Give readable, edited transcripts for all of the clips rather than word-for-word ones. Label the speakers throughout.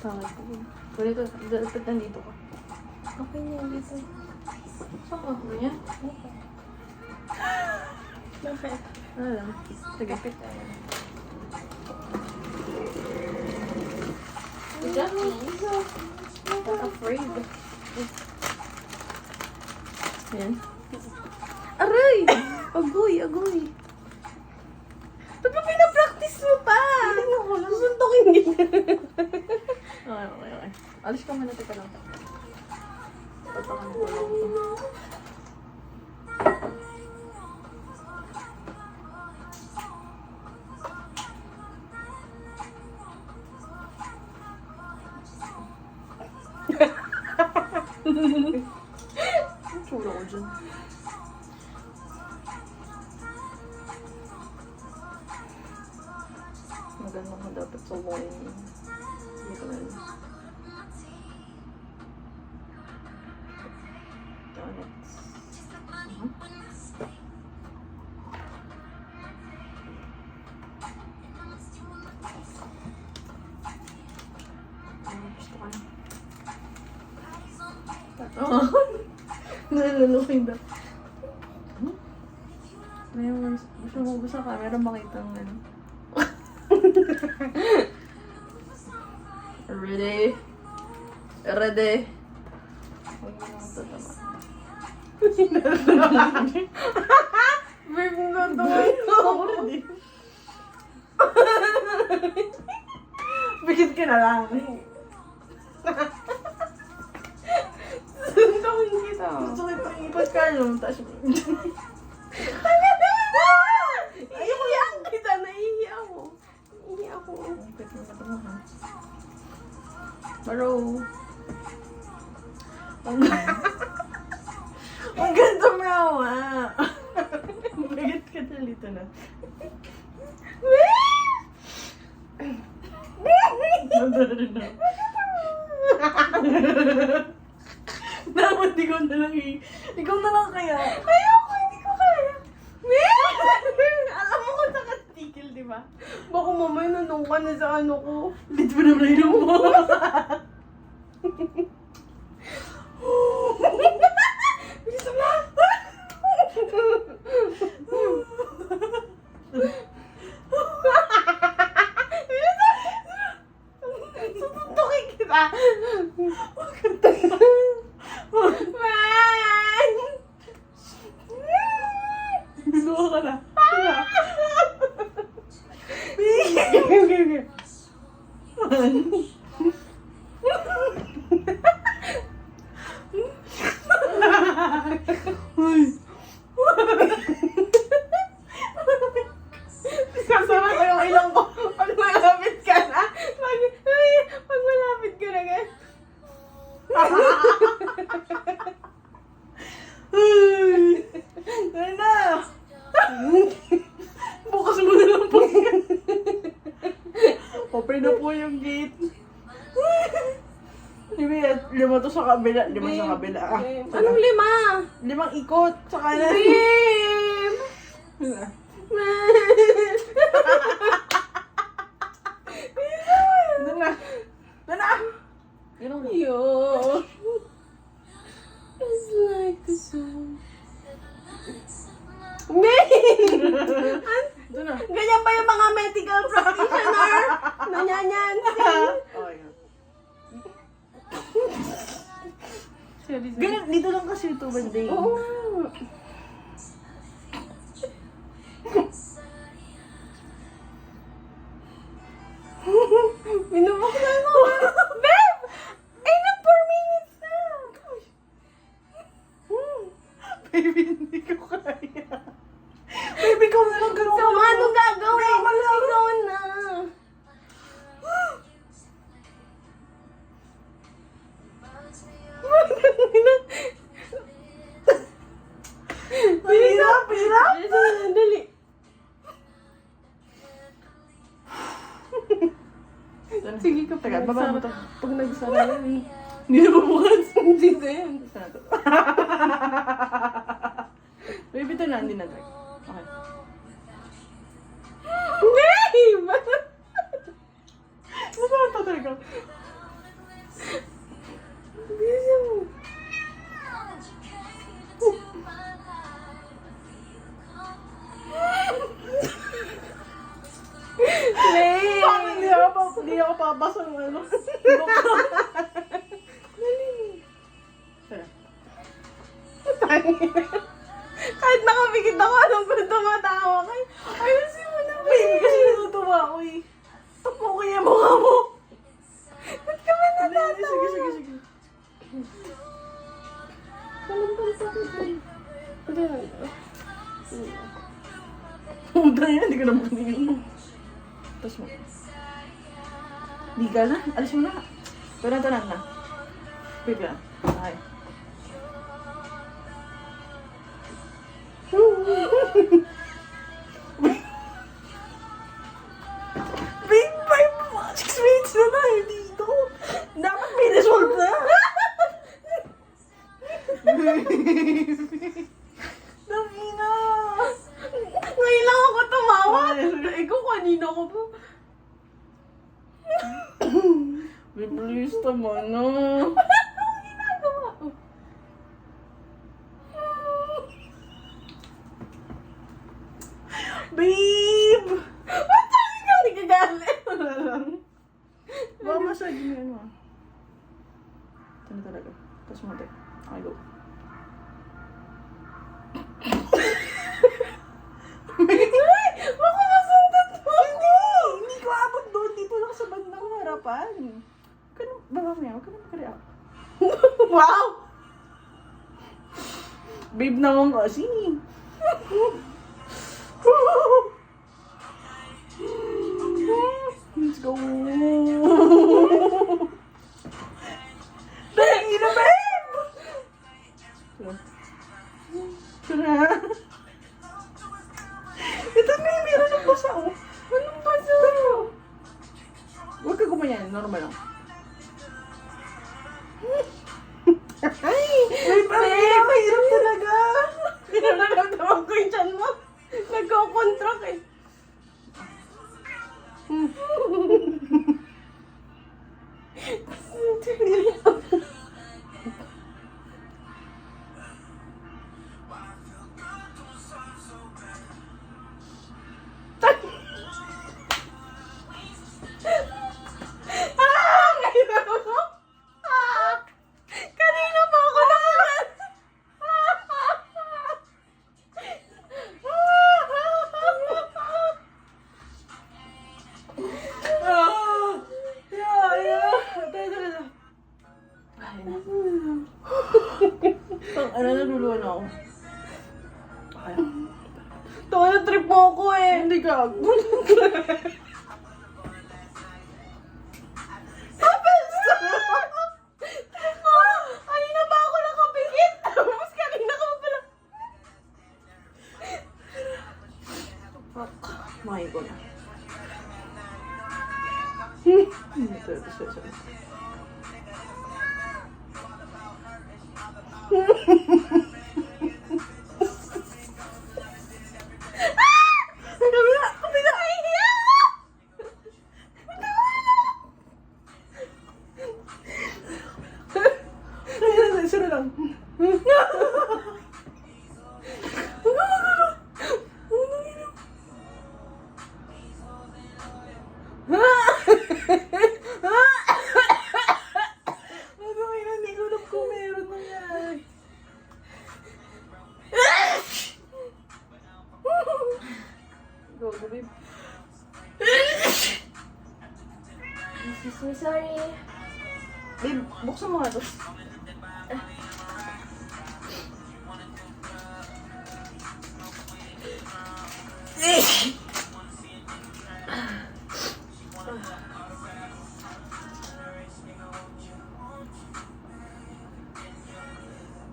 Speaker 1: Bakit? Ganito, dapat nandito ka.
Speaker 2: Okay na yun dito.
Speaker 1: Saan ka? Ganyan?
Speaker 2: Bakit?
Speaker 1: Ano lang? Sige.
Speaker 2: Kapit tayo.
Speaker 1: Not afraid. Ayan. Aray! Agoy, agoy.
Speaker 2: Ba't ba pinapractice mo pa? Susuntokin niya.
Speaker 1: Okay, okay, okay. Alis ka muna, teka lang. Patakan ko lang ito. Sura ko dyan. Maganda ko dapat subukin yun. Hindi ko na yun. Donuts. Gusto ko na. Oo. Nalulungin ba? Ngayon, gusto mo camera makita ng ano. Ready? Ready? Huwag mo lang tatama.
Speaker 2: Babe, ready? Bigit ka na lang. Suntokin kita.
Speaker 1: Gusto ko ipag ka nung touch mo.
Speaker 2: Ayoko yan kita. Naihi ako. Naihi ako.
Speaker 1: Pwede mo na ito mo ha. Baro.
Speaker 2: Ang ganda mawa.
Speaker 1: Bigat ka dito na. Nandun na. Dapat ikaw na lang ikaw na lang kaya.
Speaker 2: Ayoko, hindi ko kaya. Alam mo kung nakatikil, di ba? Baka mamaya nanong ka na sa ano ko.
Speaker 1: Lit mo naman inom mo.
Speaker 2: Bilis mo! Susuntukin kita! Man!
Speaker 1: Binuha ka na.
Speaker 2: Sasama ko yung ilong ko. Pag malapit ka na. Pag malapit ka na, guys.
Speaker 1: Ay na! Bukas mo na lang po. Open na po yung gate. Lima to sa kabila. Lima sa kabila. Ah,
Speaker 2: Anong lima?
Speaker 1: 5 ikot sa kanan.
Speaker 2: Babe!
Speaker 1: Doon na. Doon na. Ganun mo.
Speaker 2: Yo. It's like the song.
Speaker 1: Doon na.
Speaker 2: Ganyan ba yung mga medical practitioner? Nanyanyan.
Speaker 1: Oh, yun. Ganyan, dito lang kasi ito banday.
Speaker 2: Oo. Binubuksan mo. Babe! Ay, na 4 minutes na.
Speaker 1: Baby, hindi ko kaya. Baby, ikaw na lang ganun.
Speaker 2: So, anong gagawin? Ikaw na.
Speaker 1: Hirap, hirap.
Speaker 2: Dali. Sige ka
Speaker 1: Tagal, baba mo to.
Speaker 2: Pag nagsara yan.
Speaker 1: Hindi na mabukas.
Speaker 2: Hindi ko yan.
Speaker 1: Isa na to. Baby, ito na. Hindi na to. Okay.
Speaker 2: Babe!
Speaker 1: Masarap to talaga.
Speaker 2: Bilisan mo.
Speaker 1: Play!
Speaker 2: Parang hindi ako papasa ng ano. Dali mo.
Speaker 1: Tara.
Speaker 2: Kahit nakapikit ako, alam ko tumatawa kayo. Ayusin mo na. Babe, kasi natutuwa ako eh. Tapo ko yung mukha mo. Ba't ka ba natatawa?
Speaker 1: Sige, sige, sige.
Speaker 2: Pumunta yan, hindi ka na makaningin mo.
Speaker 1: Tapos mo. Di ka na. Alis mo na. Tunan na. Wait lang. Okay.
Speaker 2: Big 6 minutes na tayo dito. Dapat may result na. Damina. Ngayon lang ako tumawa. Ikaw kanina ko pa.
Speaker 1: May please naman na.
Speaker 2: Anong ginagawa? Babe! Ba't sabi ka hindi ka galit? Wala lang.
Speaker 1: Baka massage mo yun mo. Ito na talaga. Tapos mo natin. Okay, go.
Speaker 2: Ay! Baka masundan mo!
Speaker 1: Hindi ko abot doon. Dito lang sa bandang harapan. Baba mo yan. Huwag ka na mag-react.
Speaker 2: Wow!
Speaker 1: Babe naman kasi. Let's go.
Speaker 2: Dahil na, babe!
Speaker 1: Tara. Ito na yung meron ng basa. Oh.
Speaker 2: Anong basa?
Speaker 1: Huwag ka gumanyan. Normal lang.
Speaker 2: Ay!
Speaker 1: Wait,
Speaker 2: babe!
Speaker 1: mahirap talaga.
Speaker 2: Nararamdaman ko yung tiyan mo. Nagko-contract eh. Ngayon ako? Kanina pa ako nakalat.
Speaker 1: Ano, naluluwan ako. Ay,
Speaker 2: Ito na trip mo ako eh.
Speaker 1: hindi ka.
Speaker 2: Kanina pa ako nakapikit. Tapos kanina ka pa pala.
Speaker 1: Fuck. Mahay ko na. Sorry.
Speaker 2: Kabila. Ay, hiya!
Speaker 1: Sino lang? Hindi ko alam kung meron nangyari. Go, babe.
Speaker 2: So sorry.
Speaker 1: Babe, buksan mo nga to.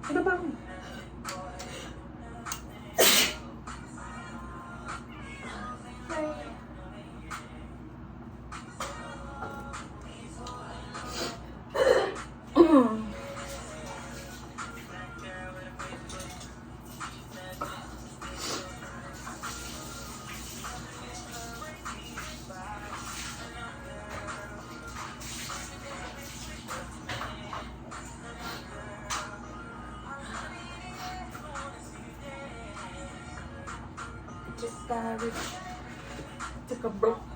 Speaker 1: Ano ba ako?
Speaker 2: miscarriage. Tsaka broke